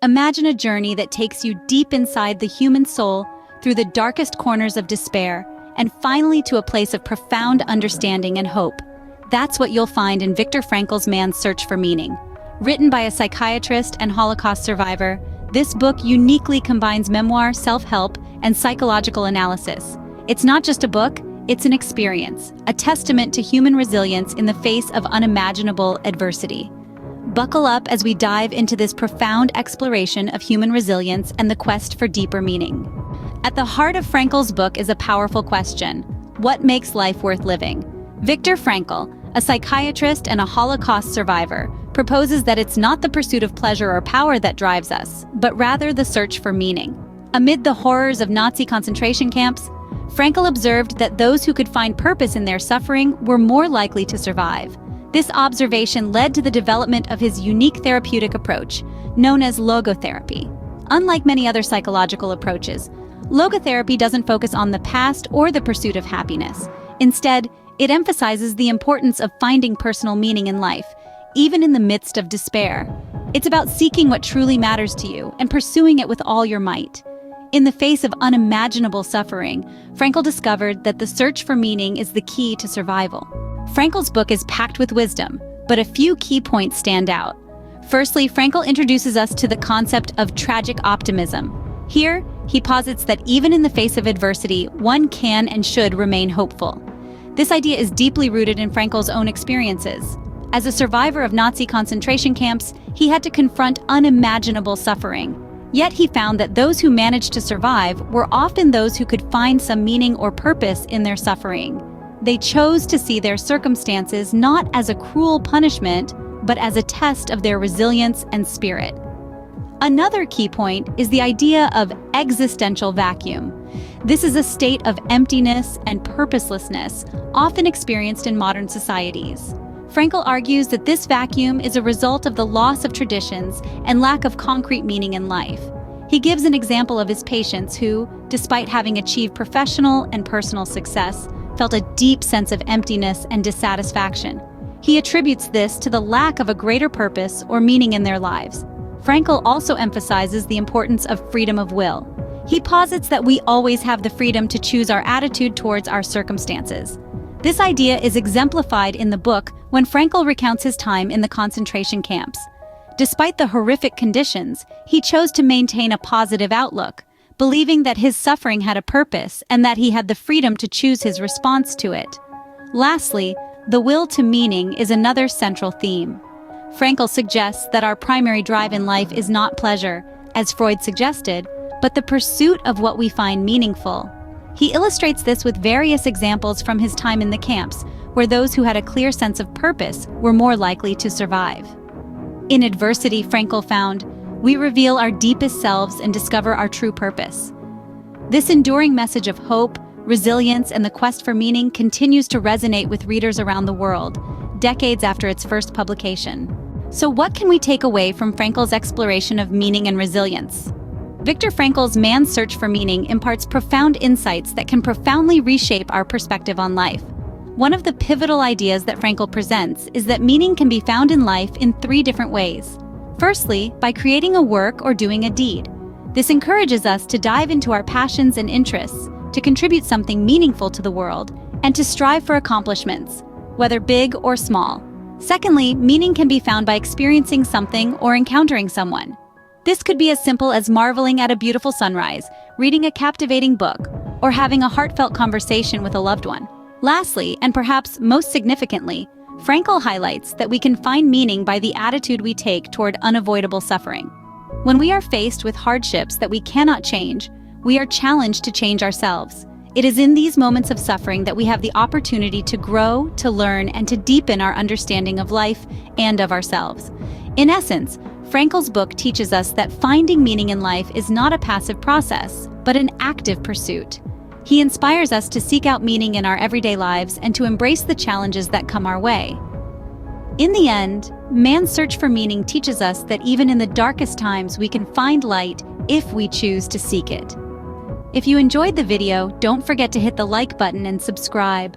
Imagine a journey that takes you deep inside the human soul, through the darkest corners of despair, and finally to a place of profound understanding and hope. That's what you'll find in Viktor Frankl's Man's Search for Meaning. Written by a psychiatrist and Holocaust survivor, this book uniquely combines memoir, self-help, and psychological analysis. It's not just a book, it's an experience, a testament to human resilience in the face of unimaginable adversity. Buckle up as we dive into this profound exploration of human resilience and the quest for deeper meaning. At the heart of Frankl's book is a powerful question: what makes life worth living? Viktor Frankl, a psychiatrist and a Holocaust survivor, proposes that it's not the pursuit of pleasure or power that drives us, but rather the search for meaning. Amid the horrors of Nazi concentration camps, Frankl observed that those who could find purpose in their suffering were more likely to survive. This observation led to the development of his unique therapeutic approach, known as logotherapy. Unlike many other psychological approaches, logotherapy doesn't focus on the past or the pursuit of happiness. Instead, it emphasizes the importance of finding personal meaning in life, even in the midst of despair. It's about seeking what truly matters to you and pursuing it with all your might. In the face of unimaginable suffering, Frankl discovered that the search for meaning is the key to survival. Frankl's book is packed with wisdom, but a few key points stand out. Firstly, Frankl introduces us to the concept of tragic optimism. Here, he posits that even in the face of adversity, one can and should remain hopeful. This idea is deeply rooted in Frankl's own experiences. As a survivor of Nazi concentration camps, he had to confront unimaginable suffering. Yet he found that those who managed to survive were often those who could find some meaning or purpose in their suffering. They chose to see their circumstances not as a cruel punishment, but as a test of their resilience and spirit. Another key point is the idea of existential vacuum. This is a state of emptiness and purposelessness, often experienced in modern societies. Frankl argues that this vacuum is a result of the loss of traditions and lack of concrete meaning in life. He gives an example of his patients who, despite having achieved professional and personal success, felt a deep sense of emptiness and dissatisfaction. He attributes this to the lack of a greater purpose or meaning in their lives. Frankl also emphasizes the importance of freedom of will. He posits that we always have the freedom to choose our attitude towards our circumstances. This idea is exemplified in the book when Frankl recounts his time in the concentration camps. Despite the horrific conditions, he chose to maintain a positive outlook, believing that his suffering had a purpose and that he had the freedom to choose his response to it. Lastly, the will to meaning is another central theme. Frankl suggests that our primary drive in life is not pleasure, as Freud suggested, but the pursuit of what we find meaningful. He illustrates this with various examples from his time in the camps, where those who had a clear sense of purpose were more likely to survive. In adversity, Frankl found, we reveal our deepest selves and discover our true purpose. This enduring message of hope, resilience, and the quest for meaning continues to resonate with readers around the world, decades after its first publication. So what can we take away from Frankl's exploration of meaning and resilience? Viktor Frankl's Man's Search for Meaning imparts profound insights that can profoundly reshape our perspective on life. One of the pivotal ideas that Frankl presents is that meaning can be found in life in 3 different ways. Firstly, by creating a work or doing a deed. This encourages us to dive into our passions and interests, to contribute something meaningful to the world, and to strive for accomplishments, whether big or small. Secondly, meaning can be found by experiencing something or encountering someone. This could be as simple as marveling at a beautiful sunrise, reading a captivating book, or having a heartfelt conversation with a loved one. Lastly, and perhaps most significantly, Frankl highlights that we can find meaning by the attitude we take toward unavoidable suffering. When we are faced with hardships that we cannot change, we are challenged to change ourselves. It is in these moments of suffering that we have the opportunity to grow, to learn, and to deepen our understanding of life and of ourselves. In essence, Frankl's book teaches us that finding meaning in life is not a passive process, but an active pursuit. He inspires us to seek out meaning in our everyday lives and to embrace the challenges that come our way. In the end, Man's Search for Meaning teaches us that even in the darkest times we can find light if we choose to seek it. If you enjoyed the video, don't forget to hit the like button and subscribe.